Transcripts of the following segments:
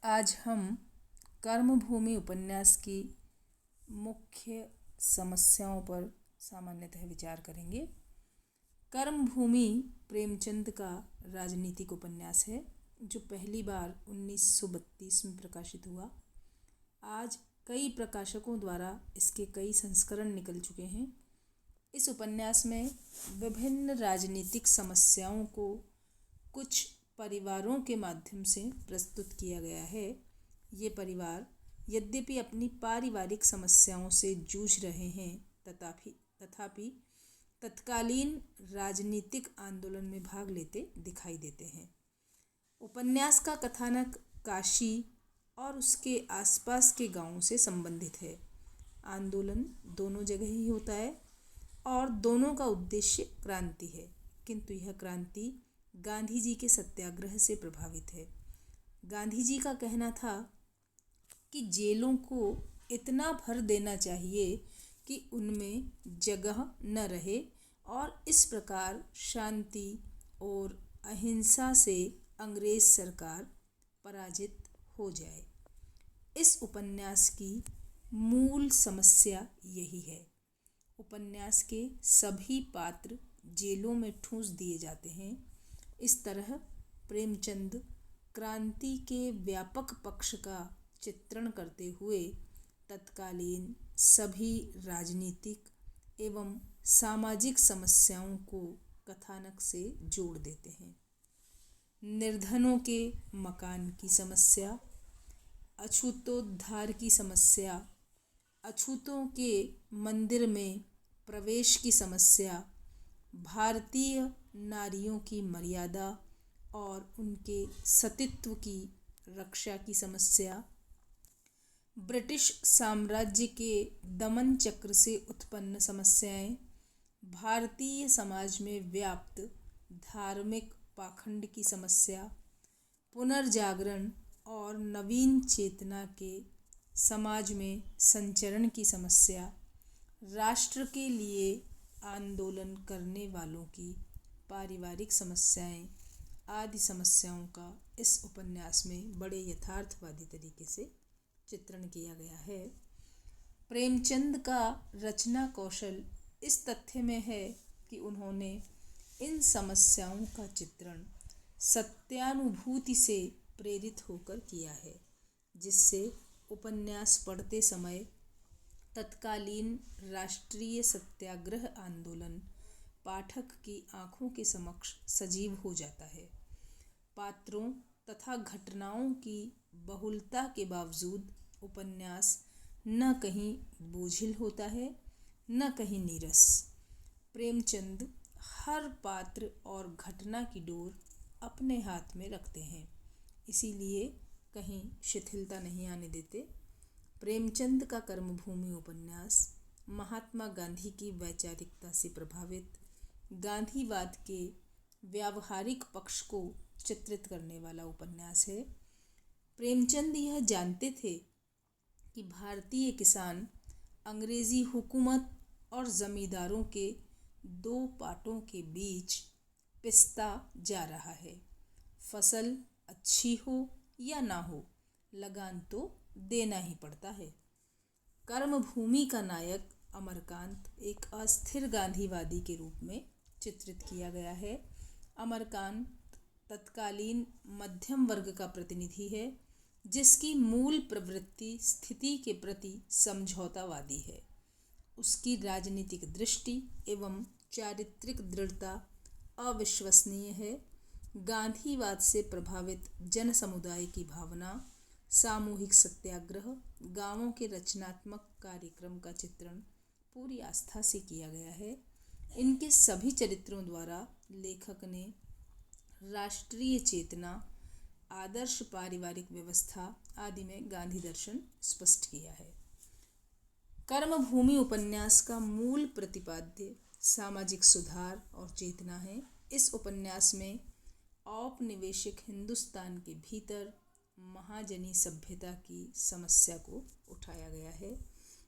आज हम कर्मभूमि उपन्यास की मुख्य समस्याओं पर सामान्यतः विचार करेंगे। कर्मभूमि प्रेमचंद का राजनीतिक उपन्यास है जो पहली बार 1932 में प्रकाशित हुआ। आज कई प्रकाशकों द्वारा इसके कई संस्करण निकल चुके हैं। इस उपन्यास में विभिन्न राजनीतिक समस्याओं को कुछ परिवारों के माध्यम से प्रस्तुत किया गया है। ये परिवार यद्यपि अपनी पारिवारिक समस्याओं से जूझ रहे हैं तथापि तत्कालीन राजनीतिक आंदोलन में भाग लेते दिखाई देते हैं। उपन्यास का कथानक काशी और उसके आसपास के गांवों से संबंधित है। आंदोलन दोनों जगह ही होता है और दोनों का उद्देश्य क्रांति है, किंतु यह क्रांति गांधी जी के सत्याग्रह से प्रभावित है। गांधी जी का कहना था कि जेलों को इतना भर देना चाहिए कि उनमें जगह न रहे और इस प्रकार शांति और अहिंसा से अंग्रेज सरकार पराजित हो जाए। इस उपन्यास की मूल समस्या यही है। उपन्यास के सभी पात्र जेलों में ठूंस दिए जाते हैं। इस तरह प्रेमचंद क्रांति के व्यापक पक्ष का चित्रण करते हुए तत्कालीन सभी राजनीतिक एवं सामाजिक समस्याओं को कथानक से जोड़ देते हैं। निर्धनों के मकान की समस्या, अछूतोद्धार की समस्या, अछूतों के मंदिर में प्रवेश की समस्या, भारतीय नारियों की मर्यादा और उनके सतीत्व की रक्षा की समस्या, ब्रिटिश साम्राज्य के दमन चक्र से उत्पन्न समस्याएं, भारतीय समाज में व्याप्त धार्मिक पाखंड की समस्या, पुनर्जागरण और नवीन चेतना के समाज में संचरण की समस्या, राष्ट्र के लिए आंदोलन करने वालों की पारिवारिक समस्याएं आदि समस्याओं का इस उपन्यास में बड़े यथार्थवादी तरीके से चित्रण किया गया है। प्रेमचंद का रचना कौशल इस तथ्य में है कि उन्होंने इन समस्याओं का चित्रण सत्यानुभूति से प्रेरित होकर किया है, जिससे उपन्यास पढ़ते समय तत्कालीन राष्ट्रीय सत्याग्रह आंदोलन पाठक की आंखों के समक्ष सजीव हो जाता है। पात्रों तथा घटनाओं की बहुलता के बावजूद उपन्यास न कहीं बोझिल होता है न कहीं नीरस। प्रेमचंद हर पात्र और घटना की डोर अपने हाथ में रखते हैं, इसीलिए कहीं शिथिलता नहीं आने देते। प्रेमचंद का कर्मभूमि उपन्यास महात्मा गांधी की वैचारिकता से प्रभावित गांधीवाद के व्यावहारिक पक्ष को चित्रित करने वाला उपन्यास है। प्रेमचंद यह जानते थे कि भारतीय किसान अंग्रेजी हुकूमत और जमींदारों के दो पाटों के बीच पिसता जा रहा है। फसल अच्छी हो या ना हो, लगान तो देना ही पड़ता है। कर्मभूमि का नायक अमरकांत एक अस्थिर गांधीवादी के रूप में चित्रित किया गया है। अमरकांत तत्कालीन मध्यम वर्ग का प्रतिनिधि है, जिसकी मूल प्रवृत्ति स्थिति के प्रति समझौतावादी है। उसकी राजनीतिक दृष्टि एवं चारित्रिक दृढ़ता अविश्वसनीय है। गांधीवाद से प्रभावित जन समुदाय की भावना, सामूहिक सत्याग्रह, गांवों के रचनात्मक कार्यक्रम का चित्रण पूरी आस्था से किया गया है। इनके सभी चरित्रों द्वारा लेखक ने राष्ट्रीय चेतना, आदर्श पारिवारिक व्यवस्था आदि में गांधी दर्शन स्पष्ट किया है। कर्मभूमि उपन्यास का मूल प्रतिपाद्य सामाजिक सुधार और चेतना है। इस उपन्यास में औपनिवेशिक हिंदुस्तान के भीतर महाजनी सभ्यता की समस्या को उठाया गया है।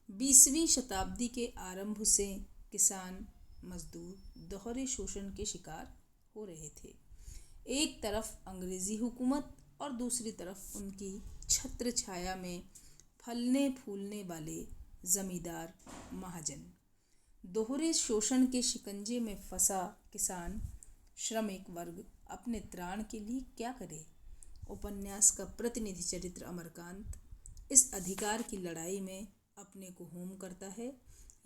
20वीं शताब्दी के आरंभ से किसान मजदूर दोहरे शोषण के शिकार हो रहे थे। एक तरफ अंग्रेजी हुकूमत और दूसरी तरफ उनकी छत्र छाया में फलने फूलने वाले जमींदार महाजन। दोहरे शोषण के शिकंजे में फंसा किसान श्रमिक वर्ग अपने त्राण के लिए क्या करे। उपन्यास का प्रतिनिधि चरित्र अमरकांत इस अधिकार की लड़ाई में अपने को होम करता है।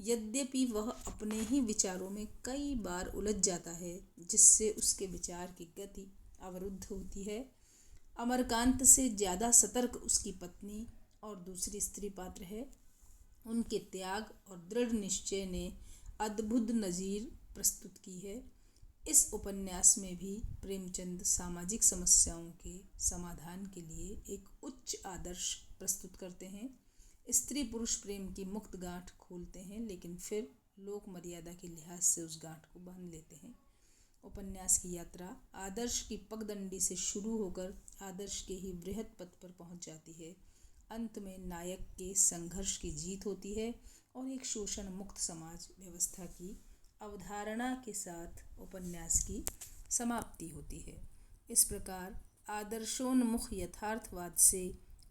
यद्यपि वह अपने ही विचारों में कई बार उलझ जाता है, जिससे उसके विचार की गति अवरुद्ध होती है। अमरकांत से ज़्यादा सतर्क उसकी पत्नी और दूसरी स्त्री पात्र है। उनके त्याग और दृढ़ निश्चय ने अद्भुत नज़ीर प्रस्तुत की है। इस उपन्यास में भी प्रेमचंद सामाजिक समस्याओं के समाधान के लिए एक उच्च आदर्श प्रस्तुत करते हैं। स्त्री पुरुष प्रेम की मुक्त गांठ खोलते हैं, लेकिन फिर लोक मर्यादा के लिहाज से उस गांठ को बांध लेते हैं। उपन्यास की यात्रा आदर्श की पगडंडी से शुरू होकर आदर्श के ही बृहद पथ पर पहुंच जाती है। अंत में नायक के संघर्ष की जीत होती है और एक शोषण मुक्त समाज व्यवस्था की अवधारणा के साथ उपन्यास की समाप्ति होती है। इस प्रकार आदर्शोन्मुख यथार्थवाद से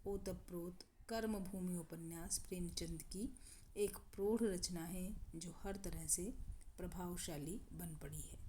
ओतप्रोत कर्मभूमि उपन्यास प्रेमचंद की एक प्रौढ़ रचना है, जो हर तरह से प्रभावशाली बन पड़ी है।